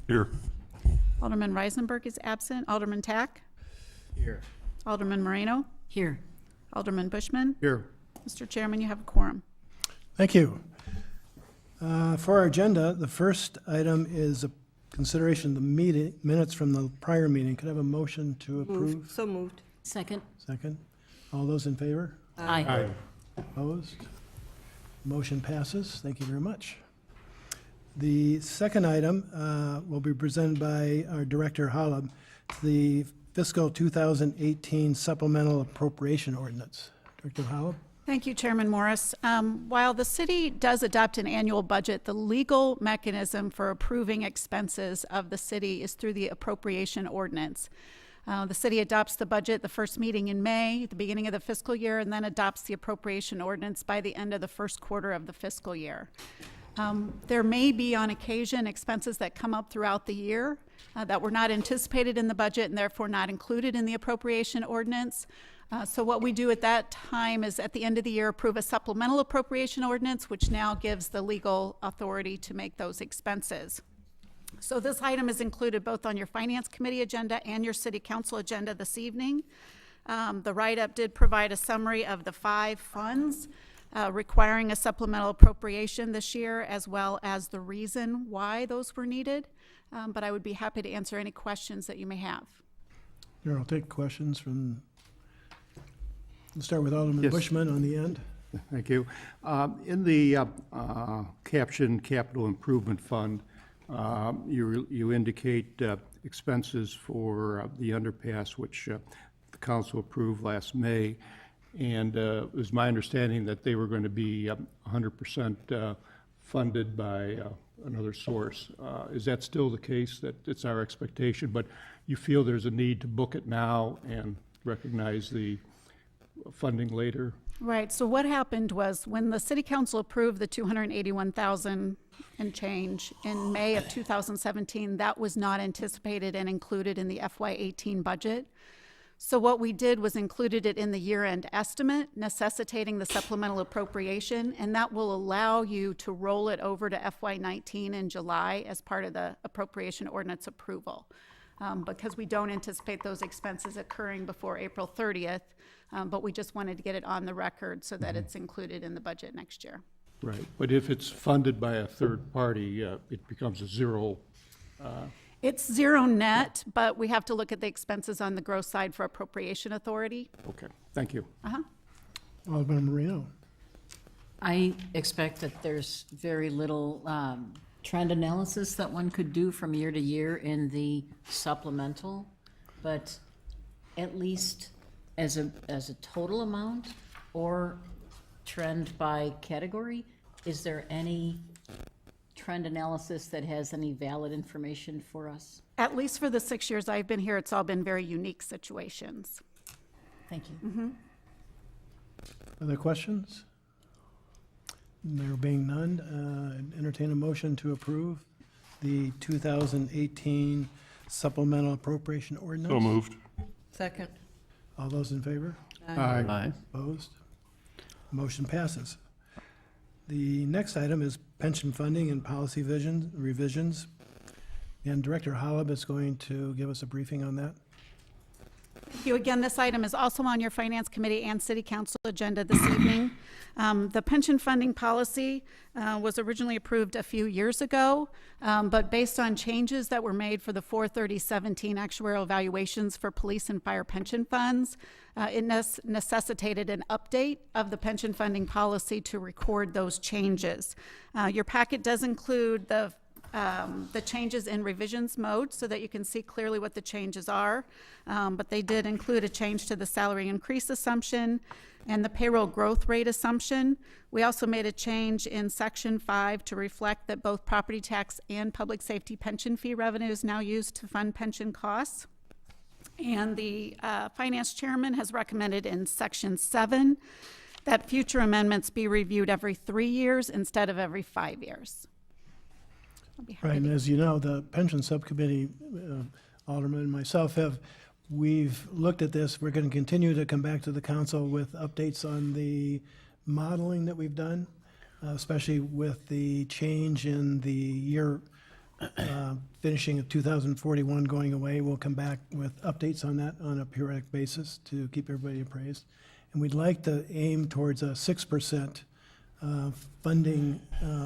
Here. Alderman Reisenberg is absent. Alderman Tack? Here. Alderman Moreno? Here. Alderman Bushman? Here. Mr. Chairman, you have a quorum. Thank you. For our agenda, the first item is a consideration of the minutes from the prior meeting. Could I have a motion to approve? So moved. Second. Second. All those in favor? Aye. Opposed? Motion passes. Thank you very much. The second item will be presented by our Director Holub, the fiscal 2018 supplemental appropriation ordinance. Director Holub? Thank you, Chairman Morris. While the city does adopt an annual budget, the legal mechanism for approving expenses of the city is through the appropriation ordinance. The city adopts the budget the first meeting in May, the beginning of the fiscal year, and then adopts the appropriation ordinance by the end of the first quarter of the fiscal year. There may be on occasion expenses that come up throughout the year that were not anticipated in the budget and therefore not included in the appropriation ordinance. So what we do at that time is at the end of the year approve a supplemental appropriation ordinance, which now gives the legal authority to make those expenses. So this item is included both on your Finance Committee agenda and your City Council agenda this evening. The write-up did provide a summary of the 5 funds requiring a supplemental appropriation this year, as well as the reason why those were needed. But I would be happy to answer any questions that you may have. Here, I'll take questions from, we'll start with Alderman Yes. Bushman on the end. Thank you. In the caption Capital Improvement Fund, you indicate expenses for the underpass, which the council approved last May. And it was my understanding that they were going to be 100% funded by another source. Is that still the case, that it's our expectation, but you feel there's a need to book it now and recognize the funding later? Right, so what happened was when the city council approved the 281,000 and change in May of 2017, that was not anticipated and included in the FY18 budget. So what we did was included it in the year-end estimate, necessitating the supplemental appropriation, and that will allow you to roll it over to FY19 in July as part of the appropriation ordinance approval. Because we don't anticipate those expenses occurring before April 30th, but we just wanted to get it on the record so that it's included in the budget next year. Right, but if it's funded by a third party, it becomes a zero. It's zero net, but we have to look at the expenses on the gross side for appropriation authority. Okay, thank you. Alderman Moreno. I expect that there's very little trend analysis that one could do from year to year in the supplemental, but at least as a total amount or trend by category, is there any trend analysis that has any valid information for us? At least for the 6 years I've been here, it's all been very unique situations. Thank you. Other questions? There being none, entertain a motion to approve the 2018 supplemental appropriation ordinance. So moved. Second. All those in favor? Aye. Opposed? Motion passes. The next item is pension funding and policy revisions. And Director Holub is going to give us a briefing on that. Thank you. Again, this item is also on your Finance Committee and City Council agenda this evening. The pension funding policy was originally approved a few years ago, but based on changes that were made for the 4/30/17 actuarial evaluations for police and fire pension funds, it necessitated an update of the pension funding policy to record those changes. Your packet does include the changes in revisions mode so that you can see clearly what the changes are. But they did include a change to the salary increase assumption and the payroll growth rate assumption. We also made a change in Section 5 to reflect that both property tax and public safety pension fee revenue is now used to fund pension costs. And the Finance Chairman has recommended in Section 7 that future amendments be reviewed every 3 years instead of every 5 years. Right, and as you know, the pension subcommittee, Alderman and myself we've looked at this. We're going to continue to come back to the council with updates on the modeling that we've done, especially with the change in the year finishing of 2041 going away. We'll come back with updates on that on a periodic basis to keep everybody appraised. And we'd like to aim towards a 6% funding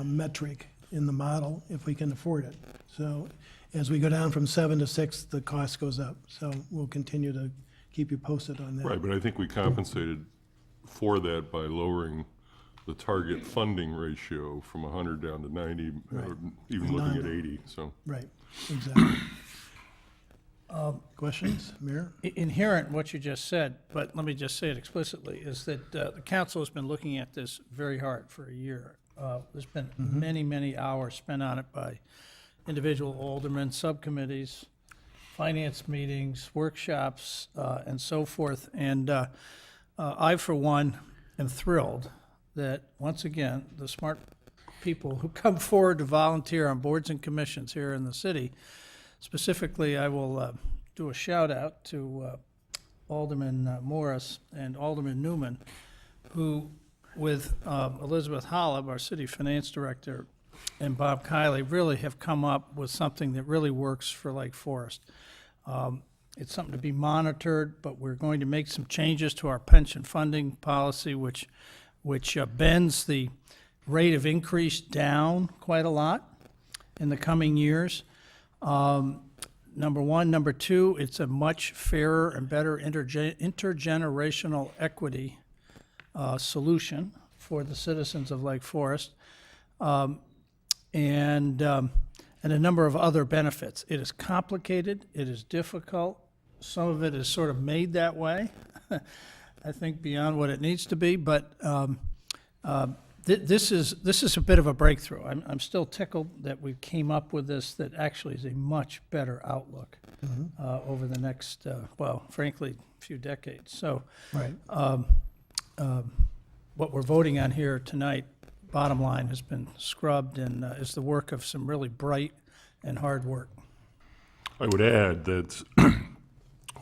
metric in the model if we can afford it. So as we go down from 7 to 6, the cost goes up. So we'll continue to keep you posted on that. Right, but I think we compensated for that by lowering the target funding ratio from 100 down to 90, or even looking at 80, so. Right, exactly. Questions, Mayor? Inherent in what you just said, but let me just say it explicitly, is that the council has been looking at this very hard for a year. There's been many, many hours spent on it by individual aldermen, subcommittees, finance meetings, workshops, and so forth. And I, for one, am thrilled that, once again, the smart people who come forward to volunteer on boards and commissions here in the city. Specifically, I will do a shout out to Alderman Morris and Alderman Newman, who, with Elizabeth Holub, our city finance director, and Bob Kiley, really have come up with something that really works for Lake Forest. It's something to be monitored, but we're going to make some changes to our pension funding policy, which bends the rate of increase down quite a lot in the coming years. Number one. Number two, it's a much fairer and better intergenerational equity solution for the citizens of Lake Forest, and a number of other benefits. It is complicated. It is difficult. Some of it is sort of made that way, I think, beyond what it needs to be. But this is a bit of a breakthrough. I'm still tickled that we came up with this that actually is a much better outlook over the next, well, frankly, few decades. So Right. what we're voting on here tonight, bottom line, has been scrubbed and is the work of some really bright and hard work. I would add that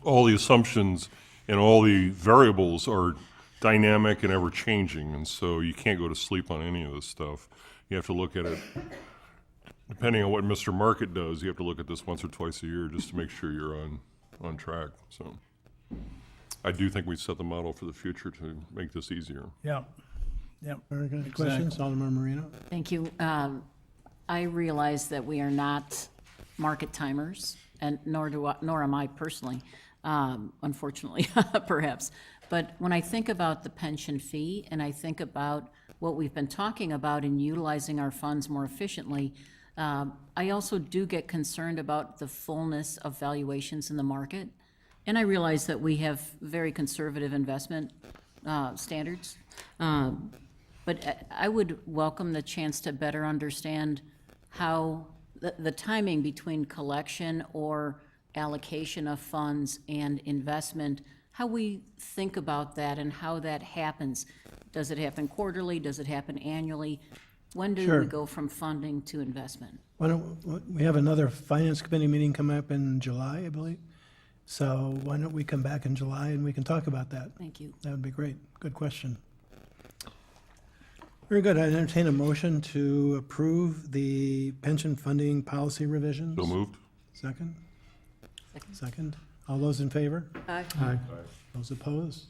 all the assumptions and all the variables are dynamic and ever-changing, and so you can't go to sleep on any of this stuff. You have to look at it, depending on what Mr. Market does, you have to look at this once or twice a year just to make sure you're on track. So I do think we set the model for the future to make this easier. Yeah, yeah. Very good. Questions, Alderman Marino? Thank you. I realize that we are not market timers, and nor am I personally, unfortunately, perhaps. But when I think about the pension fee, and I think about what we've been talking about in utilizing our funds more efficiently, I also do get concerned about the fullness of valuations in the market. And I realize that we have very conservative investment standards. But I would welcome the chance to better understand how the timing between collection or allocation of funds and investment, how we think about that and how that happens. Does it happen quarterly? Does it happen annually? When do Sure. we go from funding to investment? Why don't, we have another Finance Committee meeting coming up in July, I believe. So why don't we come back in July and we can talk about that? Thank you. That would be great. Good question. Very good. I entertain a motion to approve the pension funding policy revisions. So moved? Second? Second. Second. All those in favor? Aye. Aye. Those opposed?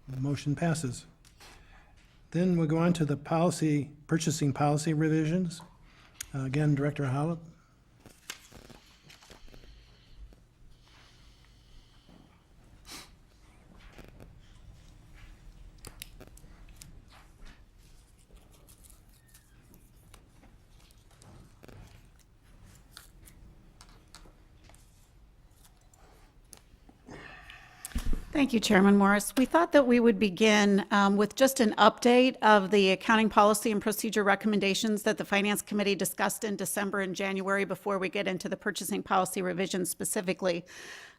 The motion passes. Then we'll go on to the purchasing policy revisions. Again, Director Holub. Thank you, Chairman Morris. We thought that we would begin with just an update of the accounting policy and procedure recommendations that the Finance Committee discussed in December and January before we get into the purchasing policy revisions specifically.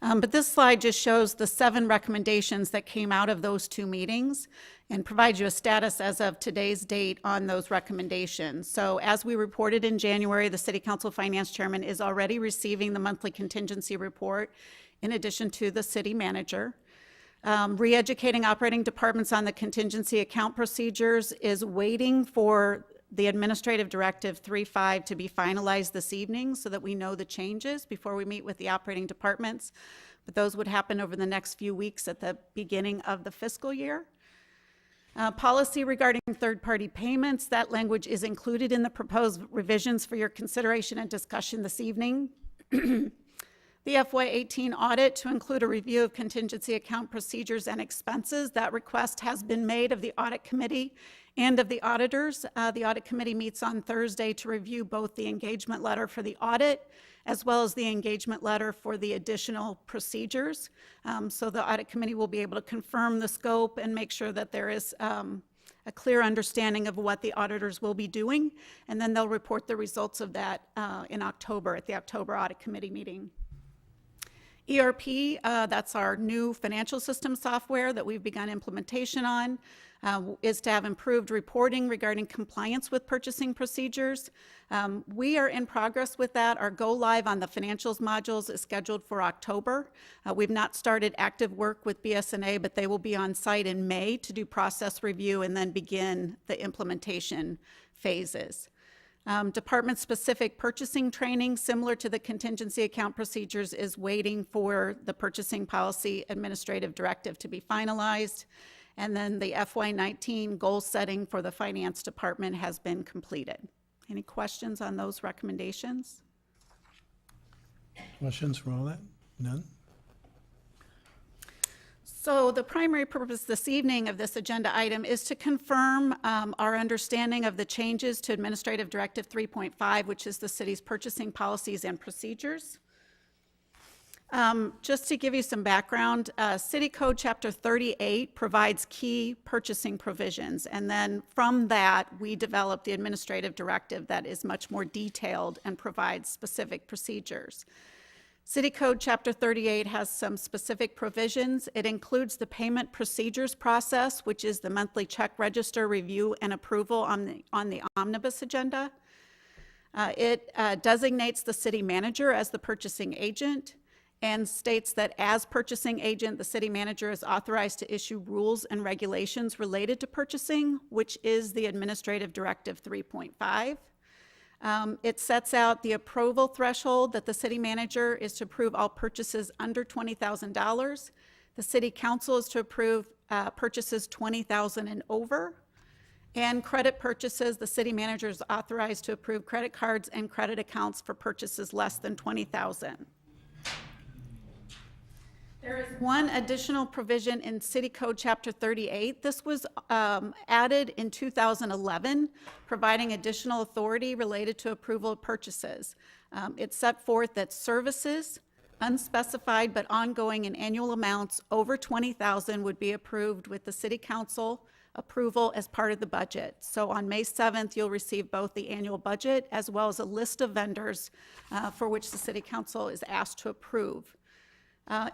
But this slide just shows the 7 recommendations that came out of those 2 meetings and provides you a status as of today's date on those recommendations. So as we reported in January, the City Council Finance Chairman is already receiving the monthly contingency report in addition to the city manager. Re-educating operating departments on the contingency account procedures is waiting for the Administrative Directive 3.5 to be finalized this evening so that we know the changes before we meet with the operating departments. But those would happen over the next few weeks at the beginning of the fiscal year. Policy regarding third-party payments, that language is included in the proposed revisions for your consideration and discussion this evening. The FY18 audit to include a review of contingency account procedures and expenses. That request has been made of the audit committee and of the auditors. The audit committee meets on Thursday to review both the engagement letter for the audit as well as the engagement letter for the additional procedures. So the audit committee will be able to confirm the scope and make sure that there is a clear understanding of what the auditors will be doing, and then they'll report the results of that in October at the October Audit Committee meeting. ERP, that's our new financial system software that we've begun implementation on, is to have improved reporting regarding compliance with purchasing procedures. We are in progress with that. Our go live on the financials modules is scheduled for October. We've not started active work with BSNA, but they will be on site in May to do process review and then begin the implementation phases. Department-specific purchasing training, similar to the contingency account procedures, is waiting for the purchasing policy administrative directive to be finalized. And then the FY19 goal setting for the finance department has been completed. Any questions on those recommendations? Questions for all that? None? So the primary purpose this evening of this agenda item is to confirm our understanding of the changes to Administrative Directive 3.5, which is the city's purchasing policies and procedures. Just to give you some background, City Code Chapter 38 provides key purchasing provisions, and then from that, we developed the Administrative Directive that is much more detailed and provides specific procedures. City Code Chapter 38 has some specific provisions. It includes the payment procedures process, which is the monthly check register review and approval on the omnibus agenda. It designates the city manager as the purchasing agent and states that as purchasing agent, the city manager is authorized to issue rules and regulations related to purchasing, which is the Administrative Directive 3.5. It sets out the approval threshold that the city manager is to approve all purchases under $20,000. The city council is to approve purchases $20,000 and over. And credit purchases, the city manager is authorized to approve credit cards and credit accounts for purchases less than $20,000. There is one additional provision in City Code Chapter 38. This was added in 2011, providing additional authority related to approval of purchases. It set forth that services, unspecified but ongoing in annual amounts over $20,000 would be approved with the City Council approval as part of the budget. So on May 7th, you'll receive both the annual budget as well as a list of vendors for which the City Council is asked to approve.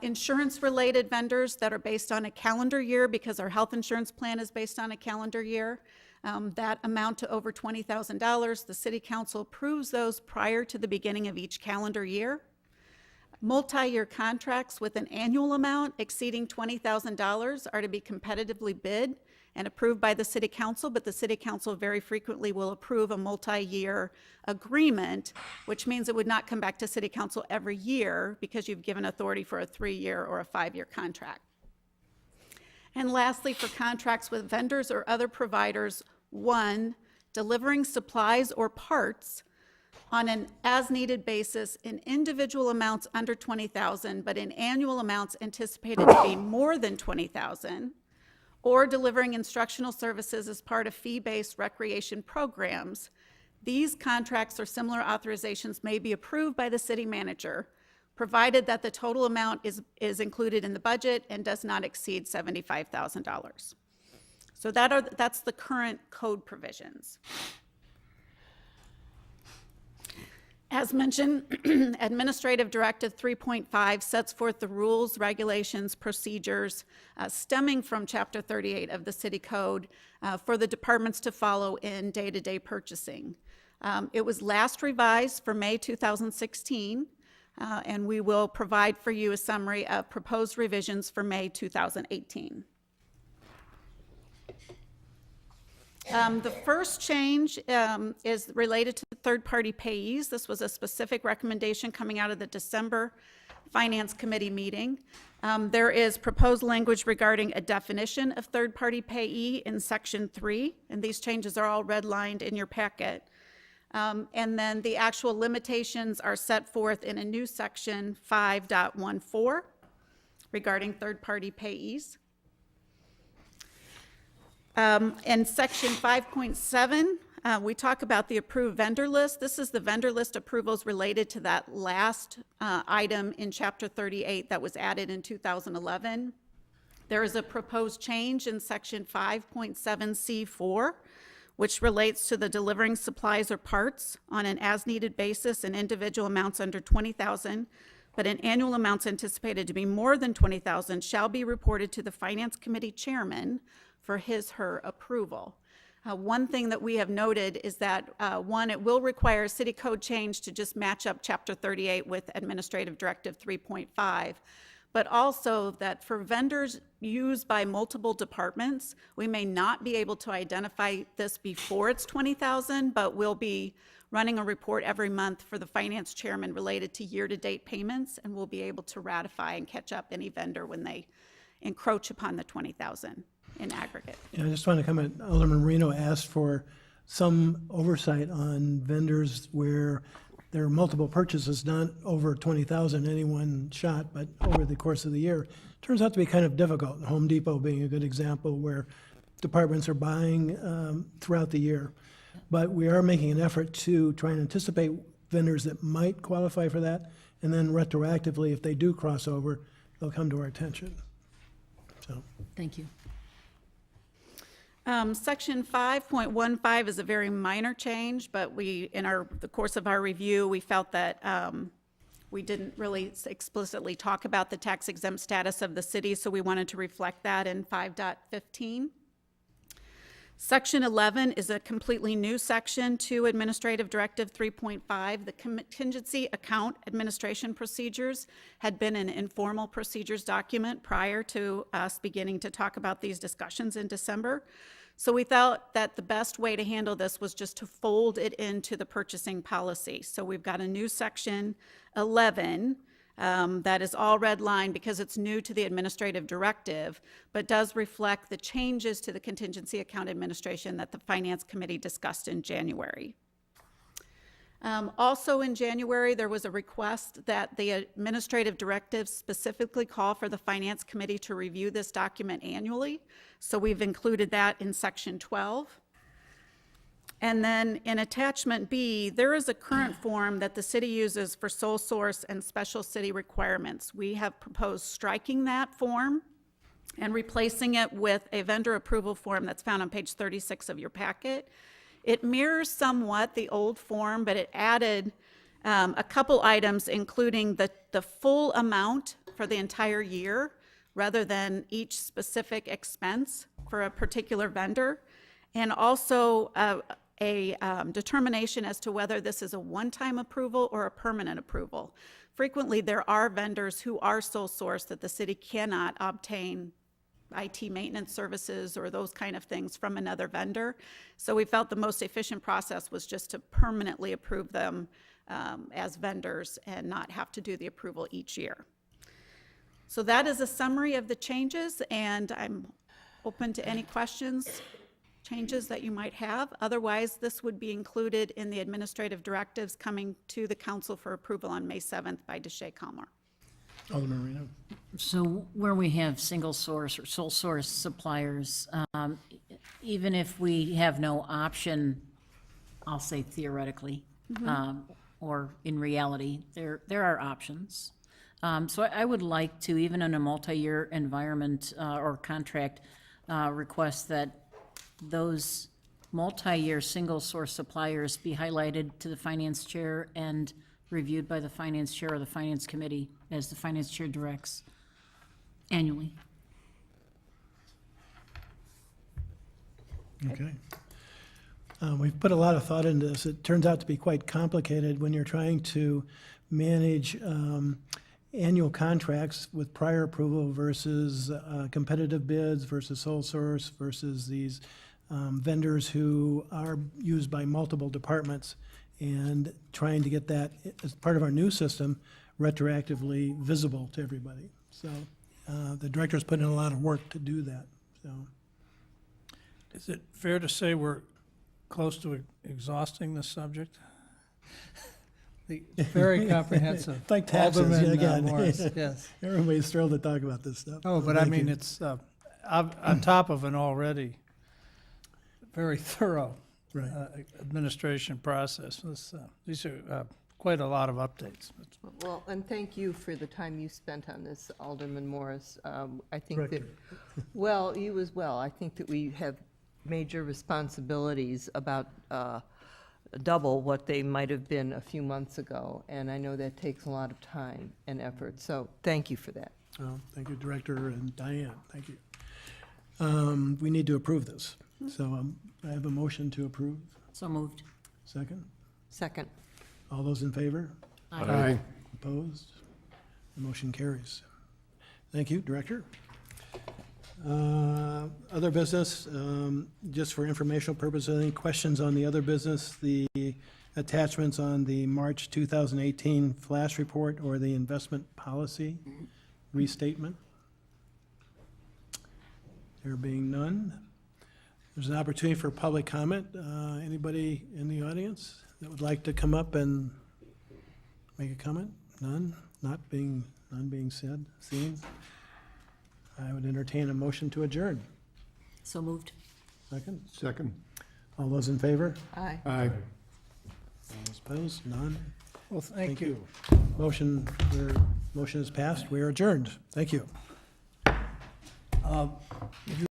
Insurance-related vendors that are based on a calendar year, because our health insurance plan is based on a calendar year, that amount to over $20,000. The City Council approves those prior to the beginning of each calendar year. Multi-year contracts with an annual amount exceeding $20,000 are to be competitively bid and approved by the City Council, but the City Council very frequently will approve a multi-year agreement, which means it would not come back to City Council every year because you've given authority for a 3-year or a 5-year contract. And lastly, for contracts with vendors or other providers, 1, delivering supplies or parts on an as-needed basis in individual amounts under $20,000, but in annual amounts anticipated to be more than $20,000, or delivering instructional services as part of fee-based recreation programs. These contracts or similar authorizations may be approved by the city manager, provided that the total amount is included in the budget and does not exceed $75,000. So that's the current code provisions. As mentioned, Administrative Directive 3.5 sets forth the rules, regulations, procedures stemming from Chapter 38 of the City Code for the departments to follow in day-to-day purchasing. It was last revised for May 2016, and we will provide for you a summary of proposed revisions for May 2018. The first change is related to third-party payees. This was a specific recommendation coming out of the December Finance Committee meeting. There is proposed language regarding a definition of third-party payee in Section 3, and these changes are all redlined in your packet. And then the actual limitations are set forth in a new Section 5.14 regarding third-party payees. In Section 5.7, we talk about the approved vendor list. This is the vendor list approvals related to that last item in Chapter 38 that was added in 2011. There is a proposed change in Section 5.7C4, which relates to the delivering supplies or parts on an as-needed basis in individual amounts under $20,000, but in annual amounts anticipated to be more than $20,000 shall be reported to the Finance Committee Chairman for his/her approval. One thing that we have noted is that, one, it will require a city code change to just match up Chapter 38 with Administrative Directive 3.5, but also that for vendors used by multiple departments, we may not be able to identify this before it's 20,000, but we'll be running a report every month for the finance chairman related to year-to-date payments, and we'll be able to ratify and catch up any vendor when they encroach upon the 20,000 in aggregate. Yeah, I just want to comment, Alderman Marino asked for some oversight on vendors where there are multiple purchases, not over 20,000 any one shot, but over the course of the year. Turns out to be kind of difficult, Home Depot being a good example where departments are buying throughout the year. But we are making an effort to try and anticipate vendors that might qualify for that, and then retroactively, if they do cross over, they'll come to our attention. So, Thank you. Section 5.15 is a very minor change, but in the course of our review, we felt that we didn't really explicitly talk about the tax exempt status of the city, so we wanted to reflect that in 5.15. Section 11 is a completely new section to Administrative Directive 3.5. The contingency account administration procedures had been an informal procedures document prior to us beginning to talk about these discussions in December. So we felt that the best way to handle this was just to fold it into the purchasing policy. So we've got a new section 11 that is all red line because it's new to the administrative directive, but does reflect the changes to the contingency account administration that the Finance Committee discussed in January. Also in January, there was a request that the administrative directives specifically call for the Finance Committee to review this document annually. So we've included that in Section 12. And then in Attachment B, there is a current form that the city uses for sole source and special city requirements. We have proposed striking that form and replacing it with a vendor approval form that's found on page 36 of your packet. It mirrors somewhat the old form, but it added a couple items, including the full amount for the entire year, rather than each specific expense for a particular vendor, and also a determination as to whether this is a one-time approval or a permanent approval. Frequently, there are vendors who are sole source that the city cannot obtain IT maintenance services or those kind of things from another vendor. So we felt the most efficient process was just to permanently approve them as vendors and not have to do the approval each year. So that is a summary of the changes, and I'm open to any questions, changes that you might have. Otherwise, this would be included in the administrative directives coming to the council for approval on May 7th by Deshay Calmar. Alderman Marino. So where we have single source or sole source suppliers, even if we have no option, I'll say theoretically, or in reality, there are options. So I would like to, even in a multi-year environment or contract, request that those multi-year single source suppliers be highlighted to the finance chair and reviewed by the finance chair or the finance committee as the finance chair directs annually. Okay. We've put a lot of thought into this. It turns out to be quite complicated when you're trying to manage annual contracts with prior approval versus competitive bids versus sole source versus these vendors who are used by multiple departments, and trying to get that, as part of our new system, retroactively visible to everybody. So the director's put in a lot of work to do that, so. Is it fair to say we're close to exhausting this subject? The very comprehensive. Like taxes, Alderman, again. Morris, yes. Everybody's thrilled to talk about this stuff. Oh, so but I thank mean, you. it's on top of an already very thorough Right. administration process. These are quite a lot of updates. Well, and thank you for the time you spent on this, Alderman Morris. I think that, Director. well, you as well. I think that we have major responsibilities about double what they might have been a few months ago, and I know that takes a lot of time and effort, so thank you for that. Well, thank you, Director, and Diane, thank you. We need to approve this, so I have a motion to approve. So moved. Second? Second. All those in favor? Aye. Opposed? The motion carries. Thank you, Director. Other business, just for informational purposes, any questions on the other business, the attachments on the March 2018 flash report or the investment policy restatement? There being none, there's an opportunity for public comment. Anybody in the audience that would like to come up and make a comment? None? None being said, seen? I would entertain a motion to adjourn. So moved. Second? Second. All those in favor? Aye. Aye. All opposed? None? Well, thank you. Motion is passed. We are adjourned. Thank you.